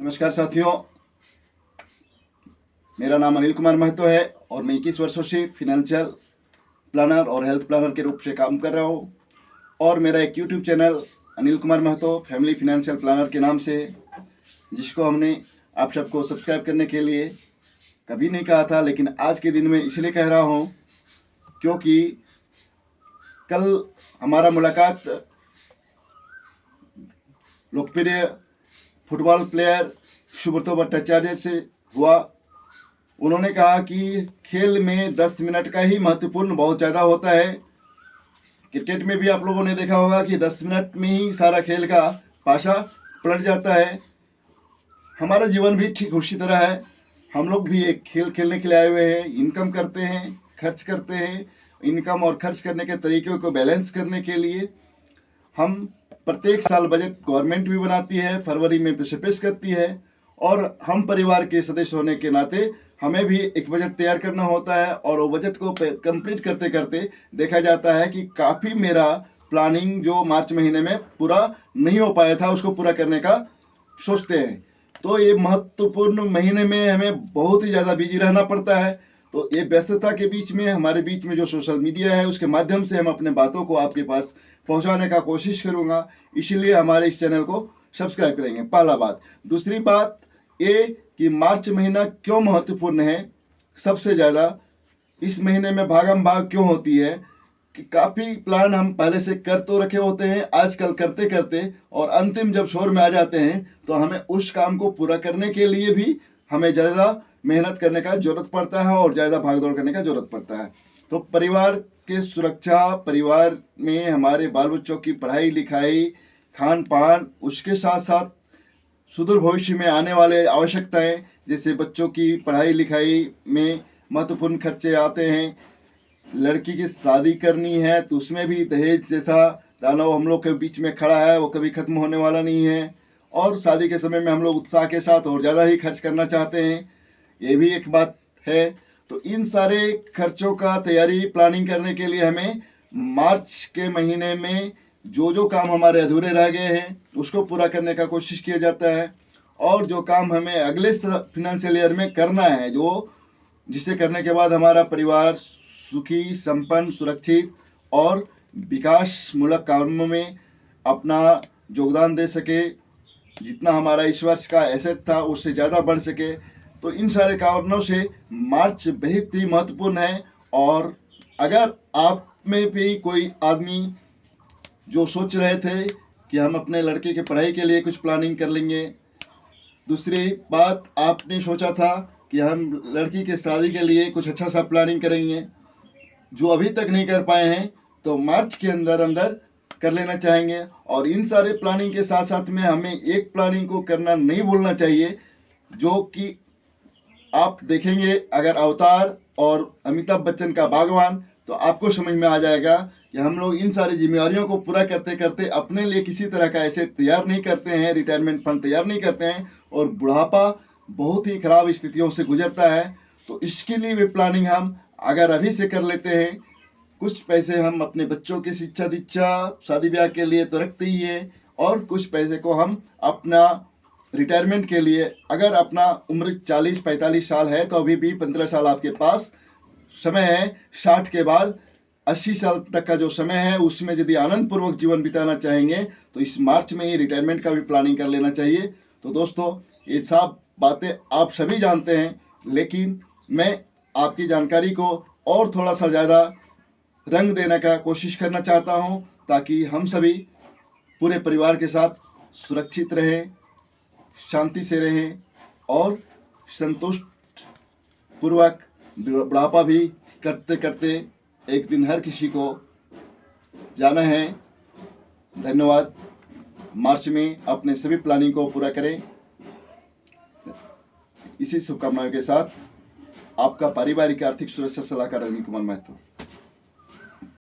नमस्कार साथियों, मेरा नाम अनिल कुमार महतो है और मैं 21 वर्षों से फिनेंशियल प्लानर और हेल्थ प्लानर के रूप से काम कर रहा हूँ। और मेरा एक YouTube channel Anil Kumar Mahato family financial planner के नाम से, जिसको हमने आप सबको सब्सक्राइब करने के लिए कभी नहीं कहा था, लेकिन आज के दिन में इसलिए कह रहा हूँ क्योंकि कल हमारा मुलाकात लोकप्रिय फुटबॉल प्लेयर सुब्रतो भट्टाचार्य से हुआ। उन्होंने कहा कि खेल में 10 मिनट का ही महत्वपूर्ण बहुत ज़्यादा होता है। क्रिकेट में भी आप लोगों ने देखा होगा कि 10 मिनट में ही सारा खेल का पासा पलट जाता है। हमारा जीवन भी ठीक उसी तरह है। हम लोग भी एक खेल खेलने के लिए आए हुए हैं, इनकम करते हैं, खर्च करते हैं। इनकम और खर्च करने के तरीक़ों को बैलेंस करने के लिए हम प्रत्येक साल बजट गवर्नमेंट भी बनाती है, फरवरी में पेश करती है, और हम परिवार के सदस्य होने के नाते हमें भी एक बजट तैयार करना होता है। और वो बजट को कंप्लीट करते करते देखा जाता है कि काफ़ी मेरा प्लानिंग जो मार्च महीने में पूरा नहीं हो पाया था, उसको पूरा करने का सोचते हैं। तो ये महत्वपूर्ण महीने में हमें बहुत ही ज़्यादा बिजी रहना पड़ता है। तो ये व्यस्तता के बीच में हमारे बीच में जो सोशल मीडिया है, उसके माध्यम से हम अपने बातों को आपके पास पहुंचाने का कोशिश करूंगा। इसीलिए हमारे इस चैनल को सब्सक्राइब करेंगे, पहला बात। दूसरी बात ये कि मार्च महीना क्यों महत्वपूर्ण है सबसे ज़्यादा, इस महीने में भागम भाग क्यों होती है कि काफ़ी प्लान हम पहले से कर तो रखे होते हैं, आजकल करते करते और अंतिम जब शोर में आ जाते हैं तो हमें उस काम को पूरा करने के लिए भी हमें ज़्यादा मेहनत करने का ज़रूरत पड़ता है और ज़्यादा भागदौड़ करने का ज़रूरत पड़ता है। तो परिवार के सुरक्षा, परिवार में हमारे बाल बच्चों की पढ़ाई लिखाई, खान पान, उसके साथ साथ सुदूर भविष्य में आने वाले आवश्यकताएं, जैसे बच्चों की पढ़ाई लिखाई में महत्वपूर्ण खर्चे आते हैं। लड़की की शादी करनी है तो उसमें भी दहेज जैसा दानव हम लोग के बीच में खड़ा है, वो कभी ख़त्म होने वाला नहीं है। और शादी के समय में हम लोग उत्साह के साथ और ज़्यादा ही खर्च करना चाहते हैं, ये भी एक बात है। तो इन सारे खर्चों का तैयारी प्लानिंग करने के लिए हमें मार्च के महीने में जो जो काम हमारे अधूरे रह गए हैं उसको पूरा करने का कोशिश किया जाता है। और जो काम हमें अगले फिनेंशियल ईयर में करना है, जो जिसे करने के बाद हमारा परिवार सुखी, संपन्न, सुरक्षित और विकासमूलक कामों में अपना योगदान दे सके, जितना हमारा इस वर्ष का एसेट था उससे ज़्यादा बढ़ सके। तो इन सारे कारणों से मार्च बहुत ही महत्वपूर्ण है। और अगर आप में भी कोई आदमी जो सोच रहे थे कि हम अपने लड़के की पढ़ाई के लिए कुछ प्लानिंग कर लेंगे, दूसरी बात आपने सोचा था कि हम लड़की के शादी के लिए कुछ अच्छा सा प्लानिंग करेंगे, जो अभी तक नहीं कर पाए हैं, तो मार्च के अंदर अंदर कर लेना चाहेंगे। और इन सारे प्लानिंग के साथ साथ में हमें एक प्लानिंग को करना नहीं भूलना चाहिए, जो कि आप देखेंगे अगर अवतार और अमिताभ बच्चन का बागवान, तो आपको समझ में आ जाएगा कि हम लोग इन सारी जिम्मेवारियों को पूरा करते करते अपने लिए किसी तरह का एसेट तैयार नहीं करते हैं, रिटायरमेंट फंड तैयार नहीं करते हैं, और बुढ़ापा बहुत ही खराब स्थितियों से गुजरता है। तो इसके लिए भी प्लानिंग हम अगर अभी से कर लेते हैं, कुछ पैसे हम अपने बच्चों की शिक्षा दीक्षा, शादी ब्याह के लिए तो रखते ही हैं, और कुछ पैसे को हम अपना रिटायरमेंट के लिए, अगर अपना उम्र 40-45 साल है तो अभी भी 15 साल आपके पास समय है। 60 के बाद 80 साल तक का जो समय है उसमें यदि आनंदपूर्वक जीवन बिताना चाहेंगे तो इस मार्च में ही रिटायरमेंट का भी प्लानिंग कर लेना चाहिए। तो दोस्तों, ये सब बातें आप सभी जानते हैं, लेकिन मैं आपकी जानकारी को और थोड़ा सा ज़्यादा रंग देने का कोशिश करना चाहता हूँ, ताकि हम सभी पूरे परिवार के साथ सुरक्षित रहें, शांति से रहें और संतुष्ट पूर्वक बुढ़ापा भी करते करते एक दिन हर किसी को जाना है। धन्यवाद। मार्च में अपने सभी प्लानिंग को पूरा करें। इसी शुभकामनाओं के साथ आपका पारिवारिक आर्थिक सुरक्षा सलाहकार अनिल कुमार महतो।